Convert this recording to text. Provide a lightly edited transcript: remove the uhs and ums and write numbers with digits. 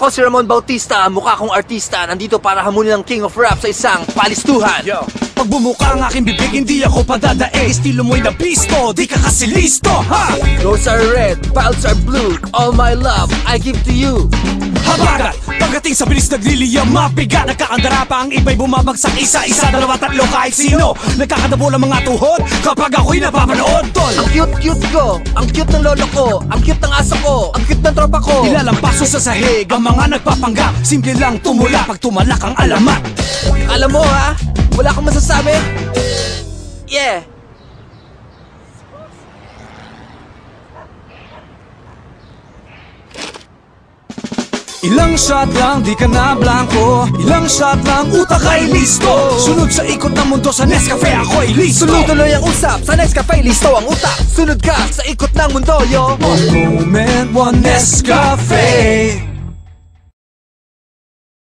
Ako si Ramon Bautista, mukha kong artista. Nandito para hamunin ang King of Rap sa isang palistuhan. Yo. Pag bumuka ang aking bibig, hindi ako padadaig. Estilo mo'y nabisto, di ka kasi listo, ha? Roses are red, violets are blue. All my love, I give to you. Habagat, pagdating sa bilis nagliliyam, mabigat. Nagkakandara pa ang iba'y bumabagsak. Isa-isa, dalawa, tatlo, kahit sino. Nagkakadabo ang mga tuhod kapag ako'y napapanood, tol. Ang cute-cute ko, ang cute ng lolo ko, ang cute ng aso ko, ang cute ng tropa ko. Nilalampaso sa sahig ang mga nagpapanggap. Simple lang tumula pag tumalak ang alamat. Alam mo ha, wala akong masasabi. Yeah. Ilang shot lang, di ka na blanco. Ilang shot lang, utak ay listo. Sunod sa ikot ng mundo sa Nescafe, ako ay listo. Tuloy-tuloy ang usap, sa Nescafe listo ang utak. Sunod ka sa ikot ng mundo, yo. One moment, one Nescafe.